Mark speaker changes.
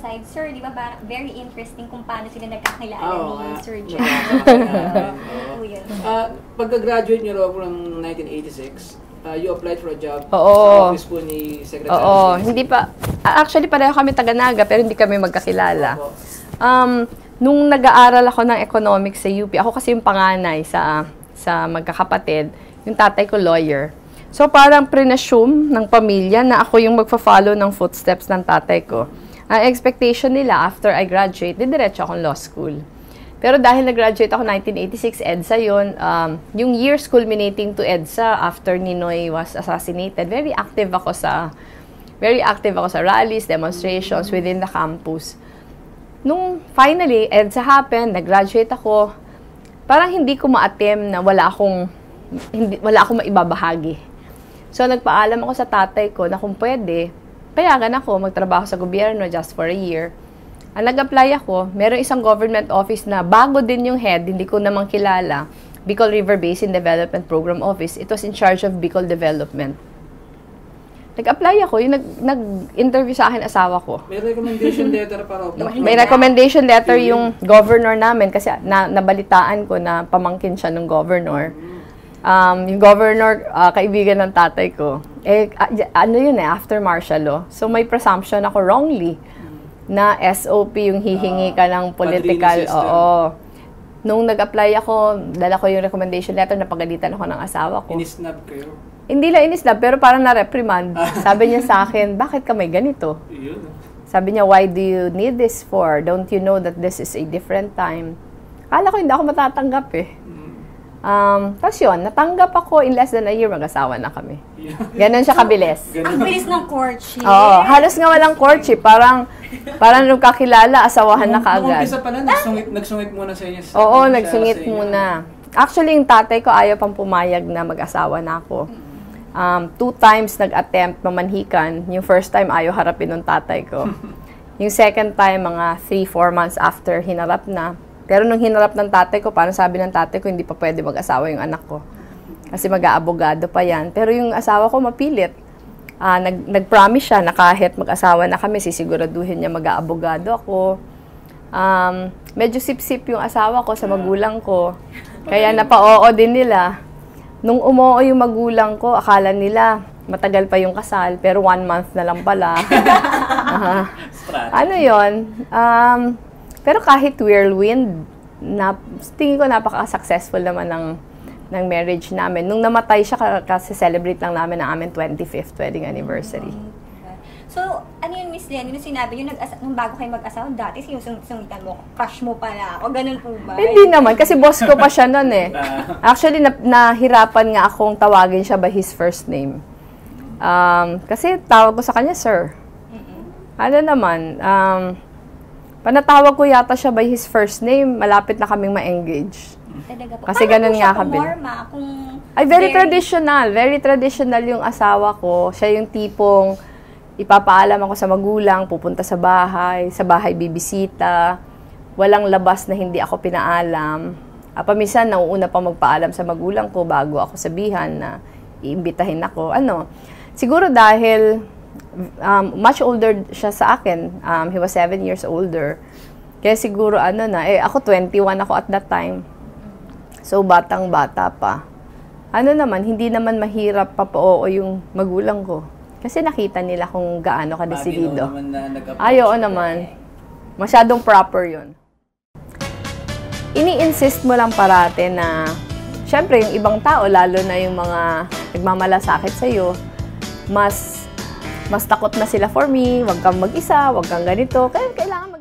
Speaker 1: aside, Sir, di ba very interesting kung paano sila nagkakilala ni Sir John.
Speaker 2: Pagka-graduate niyo raw ng 1986, you applied for a job sa office po ni Secretary.
Speaker 3: Oo, hindi pa. Actually, pareho kami taga-Naga, pero hindi kami magkakilala. Nung nag-aaral ako ng economics sa UP, ako kasi yung panganay sa magkakapatid, yung tatay ko lawyer. So, parang pre-assume ng pamilya na ako yung magfa-follow ng footsteps ng tatay ko. Ang expectation nila, after I graduate, diretso akong law school. Pero dahil nag-graduate ako 1986, EDSA yun, yung years culminating to EDSA after Ninoy was assassinated, very active ako sa rallies, demonstrations within the campus. Nung finally, EDSA happened, nag-graduate ako, parang hindi ko ma-attempt na wala akong maibabahagi. So, nagpaalam ako sa tatay ko na kung pwede, payagan ako magtrabaho sa gobyerno just for a year. Ang nag-apply ako, meron isang government office na bago din yung head, hindi ko naman kilala, Bicol River Basin Development Program Office. It was in charge of Bicol Development. Nag-apply ako, yung nag-interview sa akin asawa ko.
Speaker 2: May recommendation letter para
Speaker 3: May recommendation letter yung governor namin kasi nabalitaan ko na pamangkin siya ng governor. Yung governor, kaibigan ng tatay ko. After martial law. So may presumption ako wrongly na SOP yung hihingi ka ng political. Oo. Nung nag-apply ako, dala ko yung recommendation letter, napagalitan ako ng asawa ko.
Speaker 2: Inisnab kayo?
Speaker 3: Hindi lang inisnab, pero parang na-reprimand. Sabi niya sa akin, bakit ka may ganito? Sabi niya, why do you need this for? Don't you know that this is a different time? Akala ko hindi ako matatanggap eh. Tapos yun, natanggap ako in less than a year, mag-asawa na kami. Ganon siya kabilis.
Speaker 1: Ang bilis ng courtship.
Speaker 3: Oo, halos nga walang courtship. Parang nung kakilala, asawahan na kaagad.
Speaker 2: Umpisa pala, nagsungit muna sa inyo.
Speaker 3: Oo, nagsungit muna. Actually, yung tatay ko ayaw pang pumayag na mag-asawa na ako. 2 times nag-attempt mamanhikan. Yung first time, ayaw harapin ng tatay ko. Yung second time, mga 3-4 months after, hinarap na. Pero nung hinarap ng tatay ko, parang sabi ng tatay ko, hindi pa pwede mag-asawa yung anak ko. Kasi mag-aabogado pa yan. Pero yung asawa ko mapilit. Nag-promise siya na kahit mag-asawa na kami, sisiguraduhin niya mag-aabogado ako. Medyo sip-sip yung asawa ko sa magulang ko. Kaya napa-oo din nila. Nung umuo yung magulang ko, akala nila matagal pa yung kasal, pero 1 month na lang pala. Ano yun? Pero kahit whirlwind, tingin ko napaka-successful naman ng marriage namin. Nung namatay siya, kasi celebrate lang namin ang aming 25th wedding anniversary.
Speaker 1: So, ano yun, Miss Lenny, nung sinabi yun, nung bago kayo mag-asawa, dati sinusungitan mo, crush mo pala ako, ganun po ba?
Speaker 3: Hindi naman, kasi boss ko pa siya nun eh. Actually, nahirapan nga akong tawagin siya by his first name. Kasi tawag ko sa kanya, sir. Ano naman, panatawag ko yata siya by his first name, malapit na kaming ma-engage.
Speaker 1: Talaga po.
Speaker 3: Kasi ganun nga kami. Ay, very traditional. Very traditional yung asawa ko. Siya yung tipong ipapaalam ako sa magulang, pupunta sa bahay bibisita, walang labas na hindi ako pinaalam. Paminsan, nauuna pa magpaalam sa magulang ko bago ako sabihan na iimbitahin ako. Siguro dahil much older siya sa akin. He was 7 years older. Kaya siguro ako 21 ako at that time. So, batang-bata pa. Hindi naman mahirap papoo yung magulang ko. Kasi nakita nila kung gaano ka desidido. Oo naman. Masyadong proper yun. Ini-insist mo lang parate na, syempre, yung ibang tao, lalo na yung mga nagmamalasakit sa'yo, mas takot na sila for me, wag kang mag-isa, wag kang ganito. Kaya kailangan